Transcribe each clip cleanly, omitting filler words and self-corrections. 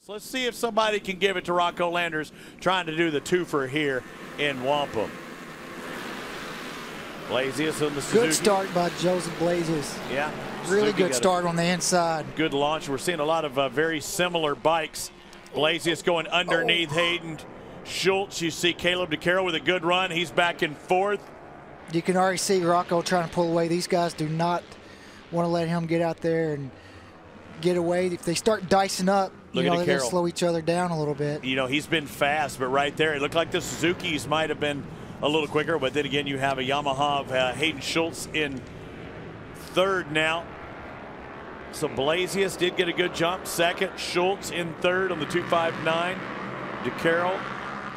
So let's see if somebody can give it to Rocco Landers, trying to do the twofer here in Wampum. Blasius on the Suzuki. Good start by Joseph Blasius. Yeah. Really Suzuki good start on the inside. Good launch. We're seeing a lot of very similar bikes. Blasius going underneath Hayden Schultz. You see Caleb DeCarroll with a good run. He's back in fourth. You can already see Rocco trying to pull away. These guys do not want to let him get out there and get away. If they start dicing up, they're going to slow each other down a little bit. You know, he's been fast, but right there, it looked like the Suzukis might have been a little quicker, but then again, you have a Yamaha of Hayden Schultz in third now. So Blasius did get a good jump. Second, Schultz in third on the 259. DeCarroll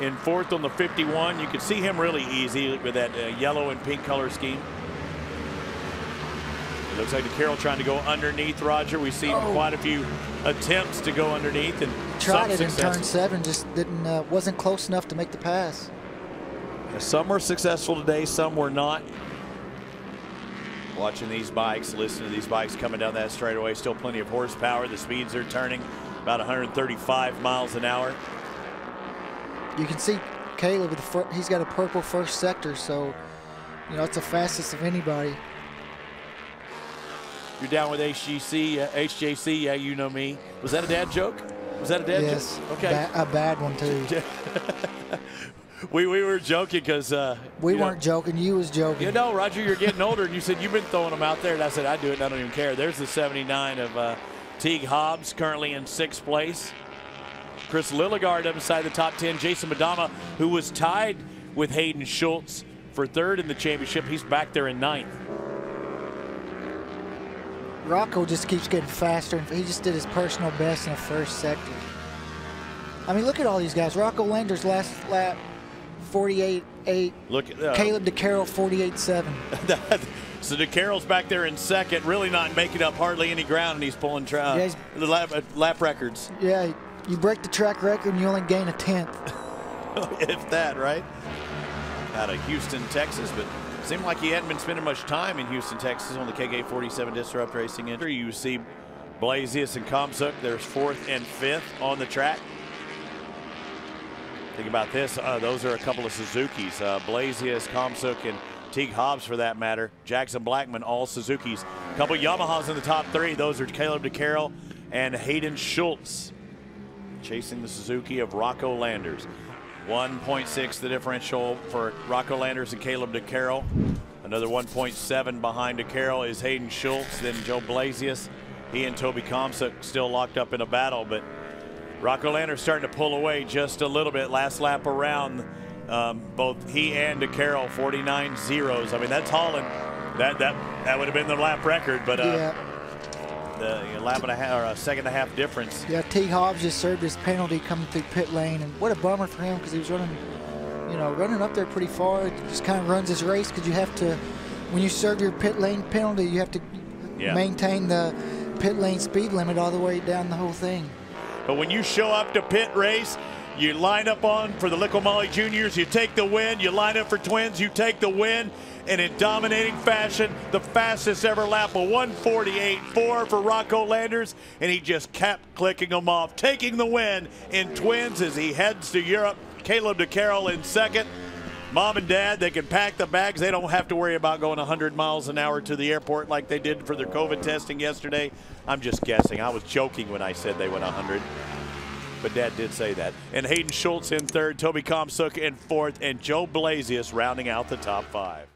in fourth on the 51. You can see him really easy with that yellow and pink color scheme. It looks like DeCarroll trying to go underneath, Roger. We've seen quite a few attempts to go underneath, and tried it in turn 7, just didn't wasn't close enough to make the pass. Some were successful today, some were not. Watching these bikes, listening to these bikes coming down that straightaway, still plenty of horsepower. The speeds are turning about 135 miles an hour. You can see Caleb with he's got a purple first sector, so you know it's the fastest of anybody. You're down with HJC, yeah, you know me. Was that a dad joke? Was that a dad joke? Okay. A bad one too. we were joking because we weren't joking. You was joking. You know, Roger, you're getting older, and you said you've been throwing them out there, and I said I do it, and I don't even care. There's the 79 of Teague Hobbs, currently in 6th place. Chris Lilligard up inside the top 10. Jason Madama, who was tied with Hayden Schultz for 3rd in the championship, he's back there in 9th. Rocco just keeps getting faster, and he just did his personal best in the first sector. I mean, look at all these guys. Rocco Landers last lap, 48.8. Look at Caleb DeCarroll, 48.7. So DeCarroll's back there in 2nd, really not making up hardly any ground, and he's pulling lap records. Yeah, you break the track record, and you only gain a 10th. If that, right? Out of Houston, Texas, but seemed like he hadn't been spending much time in Houston, Texas on the KK47 Disrupt Racing entry. You see Blasius and Komsuk, there's 4th and 5th on the track. Think about this, those are a couple of Suzukis. Blasius, Komsuk, and Teague Hobbs for that matter. Jackson Blackman, all Suzukis. A couple of Yamahas in the top 3. Those are Caleb DeCarroll and Hayden Schultz. Chasing the Suzuki of Rocco Landers. 1.6 the differential for Rocco Landers and Caleb DeCarroll. Another 1.7 behind DeCarroll is Hayden Schultz. Then Joe Blasius. He and Toby Komsuk still locked up in a battle, but Rocco Landers starting to pull away just a little bit. Last lap around, both he and DeCarroll 49 zeros. I mean, that's hauling. That would have been the lap record, but yeah. The lap and a half, or a second and a half difference. Yeah, Teague Hobbs just served his penalty coming through pit lane, and what a bummer for him because he was running, you know, running up there pretty far. It just kind of runs his race because you have to, when you serve your pit lane penalty, you have to maintain the pit lane speed limit all the way down the whole thing. But when you show up to Pitt Race, you line up on for the Lickle-Molly Juniors, you take the win. You line up for twins, you take the win. And in dominating fashion, the fastest ever lap, a 148.4 for Rocco Landers, and he just kept clicking them off, taking the win in twins as he heads to Europe. Caleb DeCarroll in 2nd. Mom and Dad, they can pack the bags. They don't have to worry about going 100 miles an hour to the airport like they did for their COVID testing yesterday. I'm just guessing. I was joking when I said they went 100. But Dad did say that. And Hayden Schultz in 3rd, Toby Komsuk in 4th, and Joe Blasius rounding out the top 5.